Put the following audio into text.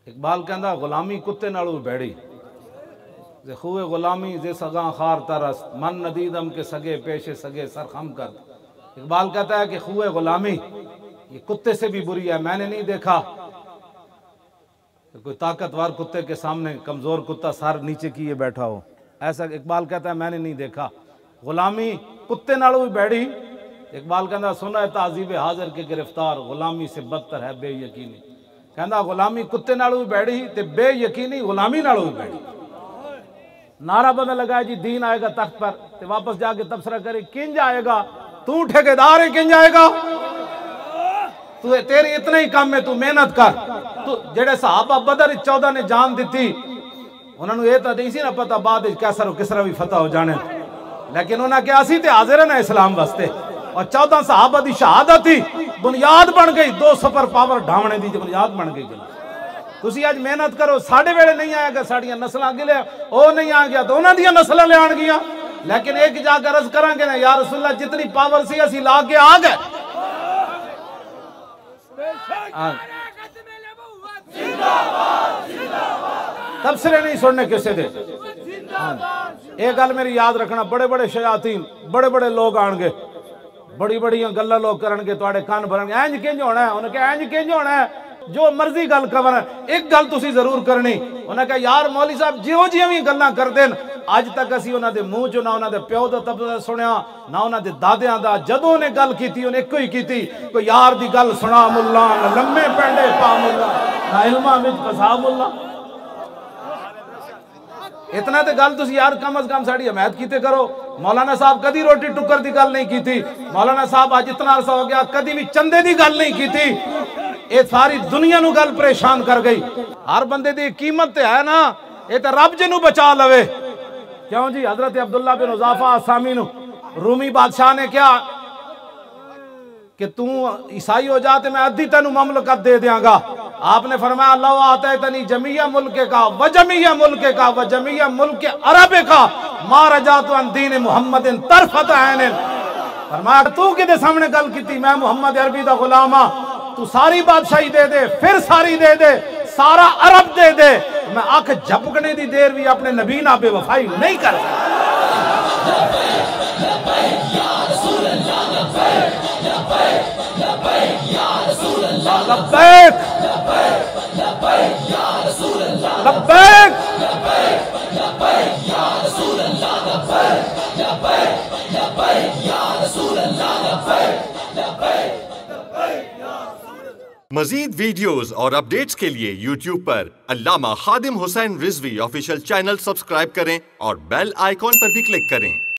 इकबाल कहता गुलामी कुत्ते नालों बैड़ी जे खूए गुलामी जे सगा खार तरस मन नदीदम के सगे पेशे सगे सर खम कर। इकबाल कहता है कि खूए गुलामी ये कुत्ते से भी बुरी है। मैंने नहीं देखा कोई ताकतवर कुत्ते के सामने कमजोर कुत्ता सर नीचे किए बैठा हो, ऐसा इकबाल कहता है मैंने नहीं देखा। गुलामी कुत्ते नालों भी बैड़ी। इकबाल कहता सुना है ताजीब हाजिर के गिरफ्तार गुलामी से बदतर है बेयकीनी। कहता गुलामी कुत्ते नालों भी बैड़ी ते बेयकीनी गुलामी नालों भी बैड़ी। नारा बंदा लगाया जी दीन आएगा तख्त पर, ते वापस जाके तबसरा करे किंज आएगा, तू ठेकेदार है किंज आएगा, तू तेरी इतना ही काम है, तू मेहनत कर। तू जेड़े सहाबा बदर 14 ने जान दी उन्होंने ये तो नहीं सी ना पता बाद कैसर किसरा भी फतह हो जाने, लेकिन उन्हें क्या सी ते हाजिर है ना इस्लाम वास्ते। और 14 सहाबा की शहादत ही बुनियाद बन गई, 2 सुपर पावर ढावने की बुनियाद बन गई। तुसी आज मेहनत करो, साढ़े वेले नहीं आएगा, साड़ियां नस्ल गिले वो नहीं आ गया तो उन्होंने नस्ल ले आन गया। लेकिन एक जाकर अर्ज करांगे ना या रसूलल्लाह जितनी पावर सी असी ला के आ गए। तबसरे नहीं सुनने किसी दे। एक गल मेरी याद रखना, बड़े बड़े शयातीन बड़े बड़े लोग आएंगे, बड़ी बड़ी गल्लां लोग करनगे, तुहाडे कान भरनगे इंज किंज होना है। उन्हें कहा इंज किंज होना है, जो मर्जी गल कवन, एक गल तुसी जरूर करनी। उन्हें कहा यार मौली साहब जिहो जिहियां भी गल्लां करदे न अज तक असी उन्हां दे मूंह चों ना उन्हां दे प्यो दा तबसरा सुनिया ना उन्हां दे दादियां दा। जदों ने गल कीती उन्हें इक्को ही कीती, कोई यार दी गल सुना मुल्ला ना लम्मे पेंडे पा मुल्ला ना इल्मां विच फसा मुल्ला। इतना तो गल तुसी यार कम अज कम साड़ी हमायत कीते करो। मौलाना साहब कदी रोटी टुकर की गल नहीं की थी। मौलाना साहब अज इतना अरसा हो गया कदी भी चंदे की गल नहीं की थी। ये सारी दुनिया नू गल परेशान कर गई। हर बंदे की कीमत तो है ना, ये तो रब जिन्हों बचा लवे। क्यों जी हजरत अब्दुल्ला बिन उज़ाफा असामी नू रूमी बादशाह ने क्या कि तू ईसाई हो जा तो मैं अद्धी तेनू ममलकत दे देंगा। आपने फरमाया अल्लाह आता है तनी जमिया मुल्क का व जमिया मुल्क का व जमिया मुल्क अरब का मार जा तो दीन मुहम्मद तरफत ऐन। फरमाया तू किदे सामने गल की, मैं मुहम्मद अरबी दा गुलाम हां, तू सारी बादशाही दे दे, फिर सारी दे दे, सारा अरब दे दे, मैं अख झपकने की देर भी अपने नबी ना बेवफाई नहीं कर लब्बैक लब्बैक। मजीद वीडियोस और अपडेट्स के लिए YouTube पर Allama Khadim Hussain Rizvi official channel subscribe करें और बेल आइकॉन पर भी क्लिक करें।